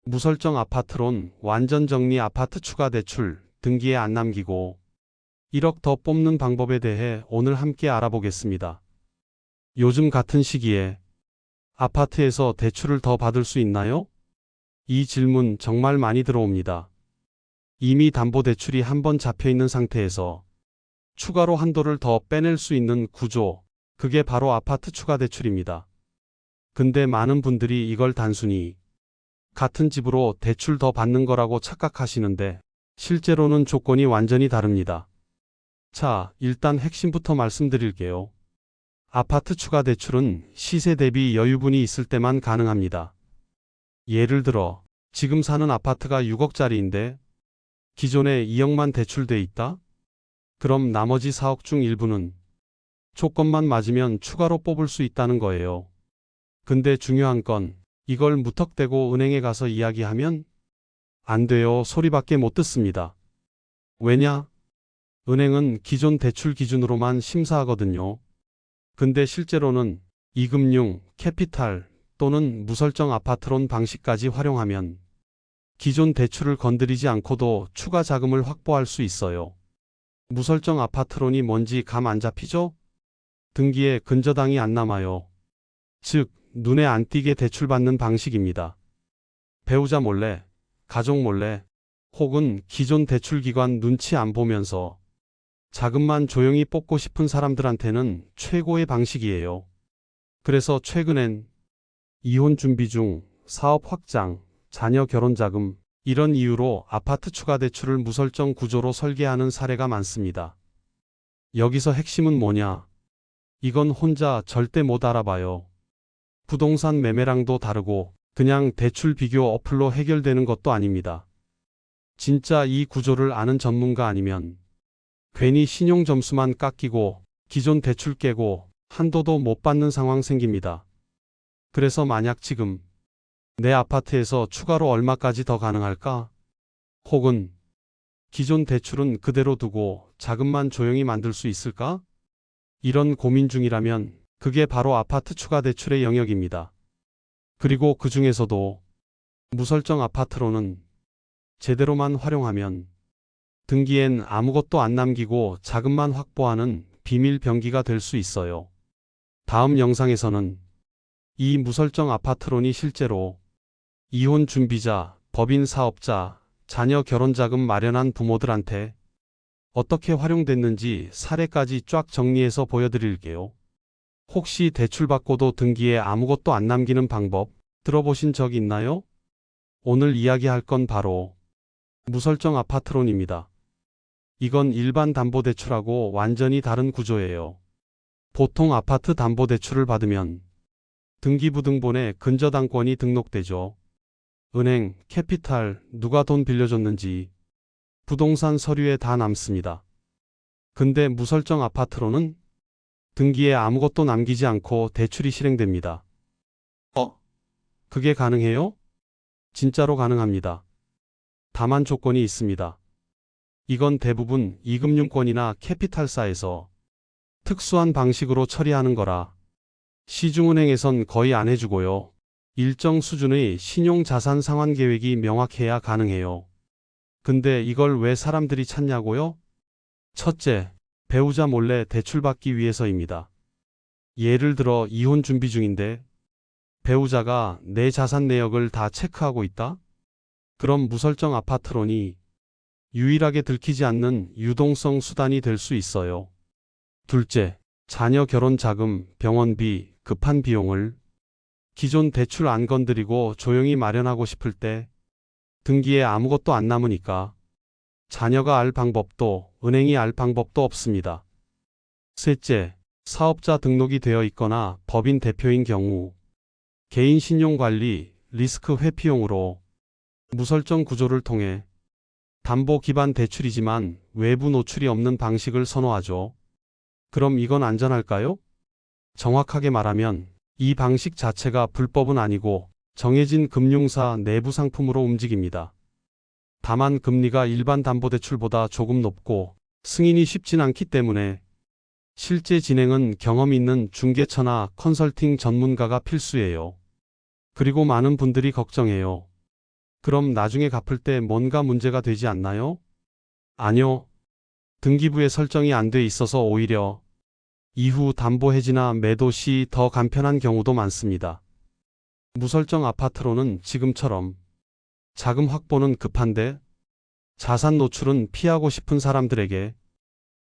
무설정 아파트론 완전 정리 아파트 추가 대출 등기에 안 남기고 1억 더 뽑는 방법에 대해 오늘 함께 알아보겠습니다. 요즘 같은 시기에 아파트에서 대출을 더 받을 수 있나요? 이 질문 정말 많이 들어옵니다. 이미 담보대출이 한번 잡혀 있는 상태에서 추가로 한도를 더 빼낼 수 있는 구조, 그게 바로 아파트 추가 대출입니다. 근데 많은 분들이 이걸 단순히 같은 집으로 대출 더 받는 거라고 착각하시는데 실제로는 조건이 완전히 다릅니다. 자, 일단 핵심부터 말씀드릴게요. 아파트 추가 대출은 시세 대비 여유분이 있을 때만 가능합니다. 예를 들어 지금 사는 아파트가 6억짜리인데 기존에 2억만 대출돼 있다? 그럼 나머지 4억 중 일부는 조건만 맞으면 추가로 뽑을 수 있다는 거예요. 근데 중요한 건 이걸 무턱대고 은행에 가서 이야기하면 안 돼요 소리밖에 못 듣습니다. 왜냐? 은행은 기존 대출 기준으로만 심사하거든요. 근데 실제로는 이금융, 캐피탈 또는 무설정 아파트론 방식까지 활용하면 기존 대출을 건드리지 않고도 추가 자금을 확보할 수 있어요. 무설정 아파트론이 뭔지 감 안 잡히죠? 등기에 근저당이 안 남아요. 즉, 눈에 안 띄게 대출받는 방식입니다. 배우자 몰래, 가족 몰래, 혹은 기존 대출기관 눈치 안 보면서 자금만 조용히 뽑고 싶은 사람들한테는 최고의 방식이에요. 그래서 최근엔 이혼 준비 중, 사업 확장, 자녀 결혼 자금, 이런 이유로 아파트 추가 대출을 무설정 구조로 설계하는 사례가 많습니다. 여기서 핵심은 뭐냐? 이건 혼자 절대 못 알아봐요. 부동산 매매랑도 다르고 그냥 대출 비교 어플로 해결되는 것도 아닙니다. 진짜 이 구조를 아는 전문가 아니면 괜히 신용 점수만 깎이고 기존 대출 깨고 한도도 못 받는 상황 생깁니다. 그래서 만약 지금 내 아파트에서 추가로 얼마까지 더 가능할까? 혹은 기존 대출은 그대로 두고 자금만 조용히 만들 수 있을까? 이런 고민 중이라면 그게 바로 아파트 추가 대출의 영역입니다. 그리고 그 중에서도 무설정 아파트로는 제대로만 활용하면 등기엔 아무것도 안 남기고 자금만 확보하는 비밀 병기가 될 수 있어요. 다음 영상에서는 이 무설정 아파트론이 실제로 이혼 준비자, 법인 사업자, 자녀 결혼 자금 마련한 부모들한테 어떻게 활용됐는지 사례까지 쫙 정리해서 보여드릴게요. 혹시 대출받고도 등기에 아무것도 안 남기는 방법 들어보신 적 있나요? 오늘 이야기할 건 바로 무설정 아파트론입니다. 이건 일반 담보대출하고 완전히 다른 구조예요. 보통 아파트 담보대출을 받으면 등기부등본에 근저당권이 등록되죠. 은행, 캐피탈, 누가 돈 빌려줬는지 부동산 서류에 다 남습니다. 근데 무설정 아파트로는 등기에 아무것도 남기지 않고 대출이 실행됩니다. 그게 가능해요? 진짜로 가능합니다. 다만 조건이 있습니다. 이건 대부분 이금융권이나 캐피탈사에서 특수한 방식으로 처리하는 거라 시중은행에선 거의 안 해주고요. 일정 수준의 신용자산 상환 계획이 명확해야 가능해요. 근데 이걸 왜 사람들이 찾냐고요? 첫째, 배우자 몰래 대출받기 위해서입니다. 예를 들어 이혼 준비 중인데 배우자가 내 자산 내역을 다 체크하고 있다? 그럼 무설정 아파트론이 유일하게 들키지 않는 유동성 수단이 될 수 있어요. 둘째, 자녀 결혼 자금, 병원비, 급한 비용을 기존 대출 안 건드리고 조용히 마련하고 싶을 때 등기에 아무것도 안 남으니까 자녀가 알 방법도 은행이 알 방법도 없습니다. 셋째, 사업자 등록이 되어 있거나 법인 대표인 경우 개인 신용관리, 리스크 회피용으로 무설정 구조를 통해 담보 기반 대출이지만 외부 노출이 없는 방식을 선호하죠. 그럼 이건 안전할까요? 정확하게 말하면 이 방식 자체가 불법은 아니고 정해진 금융사 내부 상품으로 움직입니다. 다만 금리가 일반 담보대출보다 조금 높고 승인이 쉽진 않기 때문에 실제 진행은 경험 있는 중개처나 컨설팅 전문가가 필수예요. 그리고 많은 분들이 걱정해요. 그럼 나중에 갚을 때 뭔가 문제가 되지 않나요? 아니요. 등기부에 설정이 안 돼 있어서 오히려 이후 담보 해지나 매도 시 더 간편한 경우도 많습니다. 무설정 아파트로는 지금처럼 자금 확보는 급한데 자산 노출은 피하고 싶은 사람들에게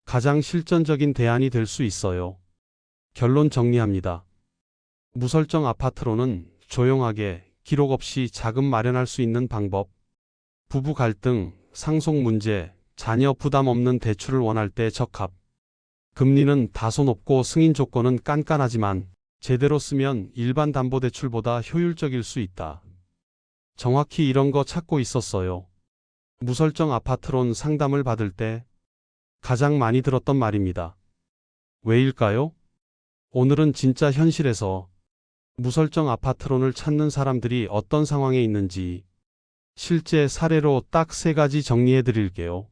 가장 실전적인 대안이 될 수 있어요. 결론 정리합니다. 무설정 아파트로는 조용하게 기록 없이 자금 마련할 수 있는 방법, 부부 갈등, 상속 문제, 자녀 부담 없는 대출을 원할 때 적합. 금리는 다소 높고 승인 조건은 깐깐하지만 제대로 쓰면 일반 담보대출보다 효율적일 수 있다. 정확히 이런 거 찾고 있었어요. 무설정 아파트론 상담을 받을 때 가장 많이 들었던 말입니다. 왜일까요? 오늘은 진짜 현실에서 무설정 아파트론을 찾는 사람들이 어떤 상황에 있는지 실제 사례로 딱 3가지 정리해 드릴게요.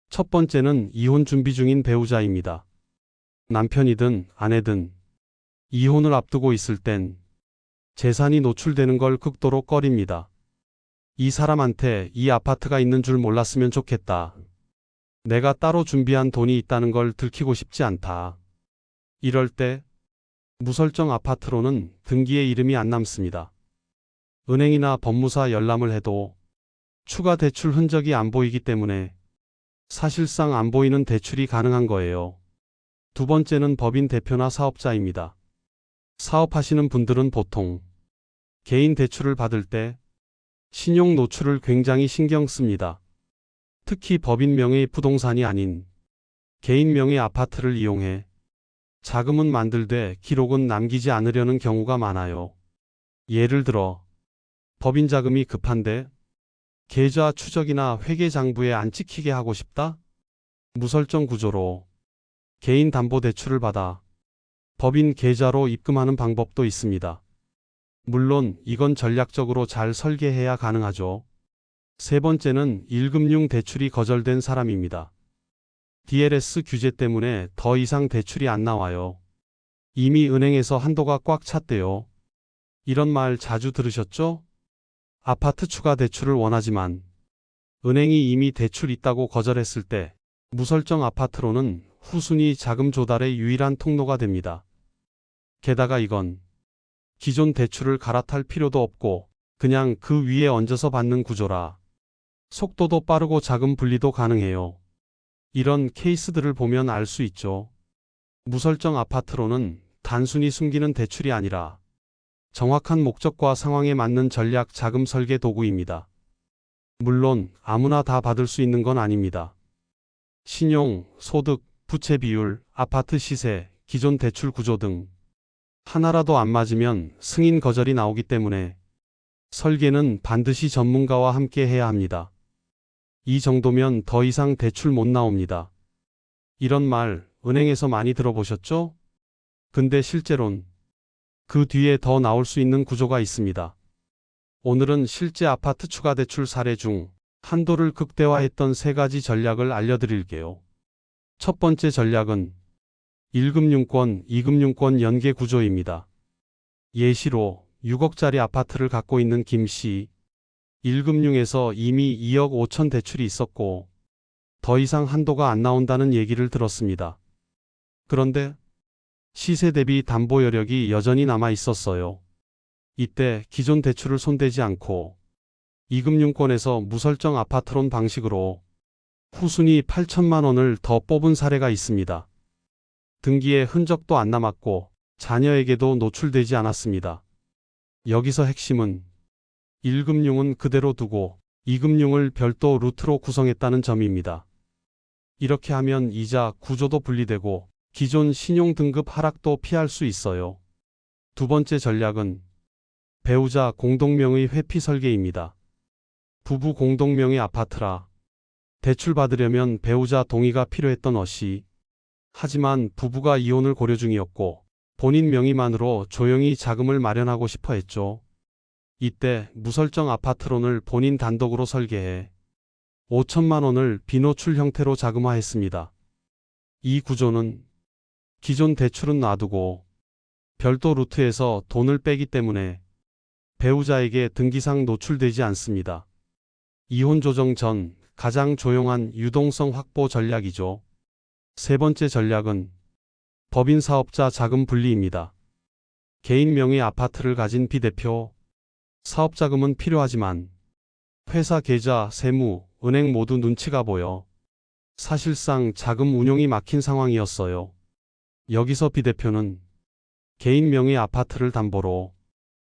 첫 번째는 이혼 준비 중인 배우자입니다. 남편이든 아내든 이혼을 앞두고 있을 땐 재산이 노출되는 걸 극도로 꺼립니다. 이 사람한테 이 아파트가 있는 줄 몰랐으면 좋겠다. 내가 따로 준비한 돈이 있다는 걸 들키고 싶지 않다. 이럴 때 무설정 아파트로는 등기에 이름이 안 남습니다. 은행이나 법무사 열람을 해도 추가 대출 흔적이 안 보이기 때문에 사실상 안 보이는 대출이 가능한 거예요. 두 번째는 법인 대표나 사업자입니다. 사업하시는 분들은 보통 개인 대출을 받을 때 신용 노출을 굉장히 신경 씁니다. 특히 법인 명의 부동산이 아닌 개인 명의 아파트를 이용해 자금은 만들되 기록은 남기지 않으려는 경우가 많아요. 예를 들어 법인 자금이 급한데 계좌 추적이나 회계장부에 안 찍히게 하고 싶다? 무설정 구조로 개인 담보대출을 받아 법인 계좌로 입금하는 방법도 있습니다. 물론 이건 전략적으로 잘 설계해야 가능하죠. 세 번째는 1금융 대출이 거절된 사람입니다. DLS 규제 때문에 더 이상 대출이 안 나와요. 이미 은행에서 한도가 꽉 찼대요. 이런 말 자주 들으셨죠? 아파트 추가 대출을 원하지만 은행이 이미 대출 있다고 거절했을 때 무설정 아파트로는 후순위 자금 조달의 유일한 통로가 됩니다. 게다가 이건 기존 대출을 갈아탈 필요도 없고 그냥 그 위에 얹어서 받는 구조라 속도도 빠르고 자금 분리도 가능해요. 이런 케이스들을 보면 알 수 있죠. 무설정 아파트로는 단순히 숨기는 대출이 아니라 정확한 목적과 상황에 맞는 전략 자금 설계 도구입니다. 물론 아무나 다 받을 수 있는 건 아닙니다. 신용, 소득, 부채 비율, 아파트 시세, 기존 대출 구조 등 하나라도 안 맞으면 승인 거절이 나오기 때문에 설계는 반드시 전문가와 함께 해야 합니다. 이 정도면 더 이상 대출 못 나옵니다. 이런 말 은행에서 많이 들어보셨죠? 근데 실제론 그 뒤에 더 나올 수 있는 구조가 있습니다. 오늘은 실제 아파트 추가 대출 사례 중 한도를 극대화했던 3가지 전략을 알려드릴게요. 첫 번째 전략은 1금융권, 2금융권 연계 구조입니다. 예시로 6억짜리 아파트를 갖고 있는 김 씨, 1금융에서 이미 2억 5천 대출이 있었고 더 이상 한도가 안 나온다는 얘기를 들었습니다. 그런데 시세 대비 담보 여력이 여전히 남아 있었어요. 이때 기존 대출을 손대지 않고 2금융권에서 무설정 아파트론 방식으로 후순위 8천만 원을 더 뽑은 사례가 있습니다. 등기에 흔적도 안 남았고 자녀에게도 노출되지 않았습니다. 여기서 핵심은 1금융은 그대로 두고 2금융을 별도 루트로 구성했다는 점입니다. 이렇게 하면 이자 구조도 분리되고 기존 신용 등급 하락도 피할 수 있어요. 두 번째 전략은 배우자 공동명의 회피 설계입니다. 부부 공동명의 아파트라 대출 받으려면 배우자 동의가 필요했던 것이 하지만 부부가 이혼을 고려 중이었고 본인 명의만으로 조용히 자금을 마련하고 싶어 했죠. 이때 무설정 아파트론을 본인 단독으로 설계해 5천만 원을 비노출 형태로 자금화했습니다. 이 구조는 기존 대출은 놔두고 별도 루트에서 돈을 빼기 때문에 배우자에게 등기상 노출되지 않습니다. 이혼 조정 전 가장 조용한 유동성 확보 전략이죠. 세 번째 전략은 법인 사업자 자금 분리입니다. 개인 명의 아파트를 가진 비대표, 사업자금은 필요하지만 회사 계좌, 세무, 은행 모두 눈치가 보여 사실상 자금 운용이 막힌 상황이었어요. 여기서 비대표는 개인 명의 아파트를 담보로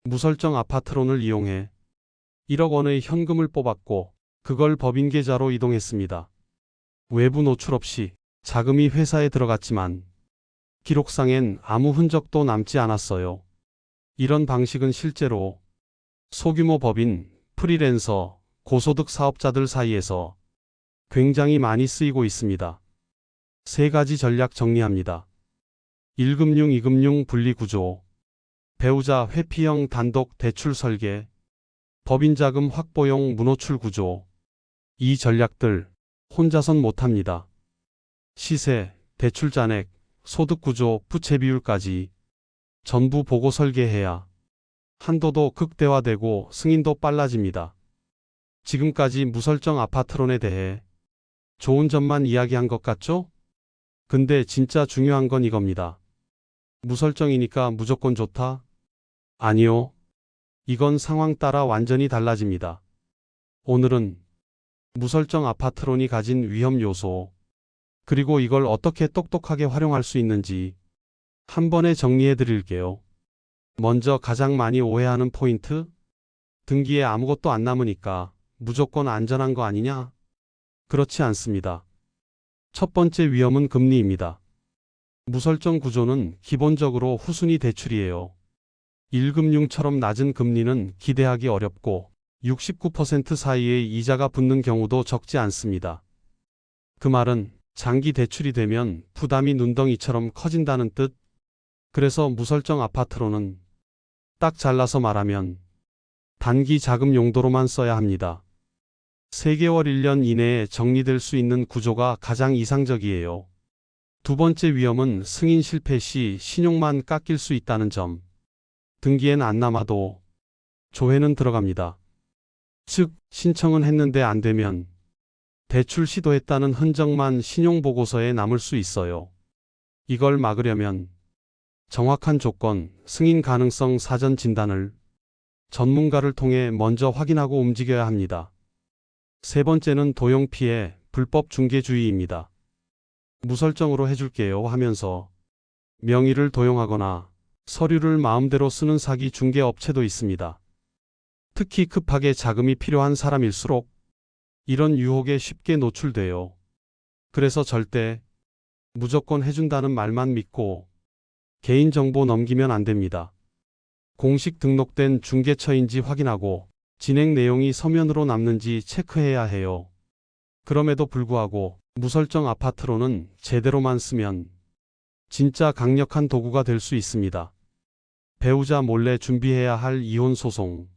무설정 아파트론을 이용해 1억 원의 현금을 뽑았고 그걸 법인 계좌로 이동했습니다. 외부 노출 없이 자금이 회사에 들어갔지만 기록상엔 아무 흔적도 남지 않았어요. 이런 방식은 실제로 소규모 법인, 프리랜서, 고소득 사업자들 사이에서 굉장히 많이 쓰이고 있습니다. 세 가지 전략 정리합니다. 1금융, 2금융 분리 구조, 배우자 회피형 단독 대출 설계, 법인 자금 확보용 무노출 구조. 이 전략들 혼자선 못합니다. 시세, 대출 잔액, 소득 구조, 부채 비율까지 전부 보고 설계해야 한도도 극대화되고 승인도 빨라집니다. 지금까지 무설정 아파트론에 대해 좋은 점만 이야기한 것 같죠? 근데 진짜 중요한 건 이겁니다. 무설정이니까 무조건 좋다? 아니요. 이건 상황 따라 완전히 달라집니다. 오늘은 무설정 아파트론이 가진 위험 요소, 그리고 이걸 어떻게 똑똑하게 활용할 수 있는지 한 번에 정리해 드릴게요. 먼저 가장 많이 오해하는 포인트? 등기에 아무것도 안 남으니까 무조건 안전한 거 아니냐? 그렇지 않습니다. 첫 번째 위험은 금리입니다. 무설정 구조는 기본적으로 후순위 대출이에요. 1금융처럼 낮은 금리는 기대하기 어렵고 69% 사이의 이자가 붙는 경우도 적지 않습니다. 그 말은 장기 대출이 되면 부담이 눈덩이처럼 커진다는 뜻. 그래서 무설정 아파트로는 딱 잘라서 말하면 단기 자금 용도로만 써야 합니다. 3개월 1년 이내에 정리될 수 있는 구조가 가장 이상적이에요. 두 번째 위험은 승인 실패 시 신용만 깎일 수 있다는 점. 등기엔 안 남아도 조회는 들어갑니다. 즉, 신청은 했는데 안 되면 대출 시도했다는 흔적만 신용보고서에 남을 수 있어요. 이걸 막으려면 정확한 조건, 승인 가능성 사전 진단을 전문가를 통해 먼저 확인하고 움직여야 합니다. 세 번째는 도용 피해, 불법 중개주의입니다. 무설정으로 해줄게요 하면서 명의를 도용하거나 서류를 마음대로 쓰는 사기 중개 업체도 있습니다. 특히 급하게 자금이 필요한 사람일수록 이런 유혹에 쉽게 노출돼요. 그래서 절대 무조건 해준다는 말만 믿고 개인정보 넘기면 안 됩니다. 공식 등록된 중개처인지 확인하고 진행 내용이 서면으로 남는지 체크해야 해요. 그럼에도 불구하고 무설정 아파트로는 제대로만 쓰면 진짜 강력한 도구가 될 수 있습니다. 배우자 몰래 준비해야 할 이혼 소송,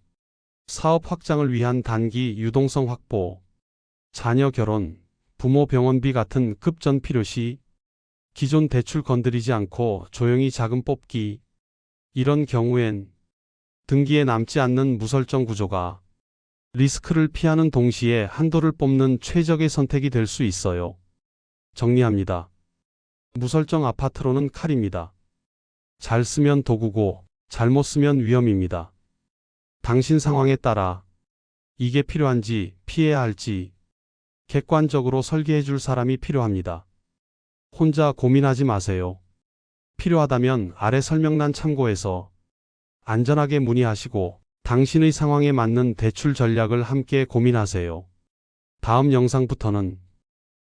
사업 확장을 위한 단기 유동성 확보, 자녀 결혼, 부모 병원비 같은 급전 필요시 기존 대출 건드리지 않고 조용히 자금 뽑기. 이런 경우엔 등기에 남지 않는 무설정 구조가 리스크를 피하는 동시에 한도를 뽑는 최적의 선택이 될 수 있어요. 정리합니다. 무설정 아파트로는 칼입니다. 잘 쓰면 도구고 잘못 쓰면 위험입니다. 당신 상황에 따라 이게 필요한지 피해야 할지 객관적으로 설계해 줄 사람이 필요합니다. 혼자 고민하지 마세요. 필요하다면 아래 설명란 참고해서 안전하게 문의하시고 당신의 상황에 맞는 대출 전략을 함께 고민하세요. 다음 영상부터는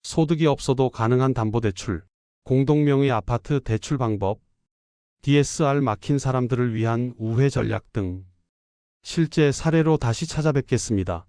소득이 없어도 가능한 담보대출, 공동명의 아파트 대출 방법, DSR 막힌 사람들을 위한 우회 전략 등 실제 사례로 다시 찾아뵙겠습니다.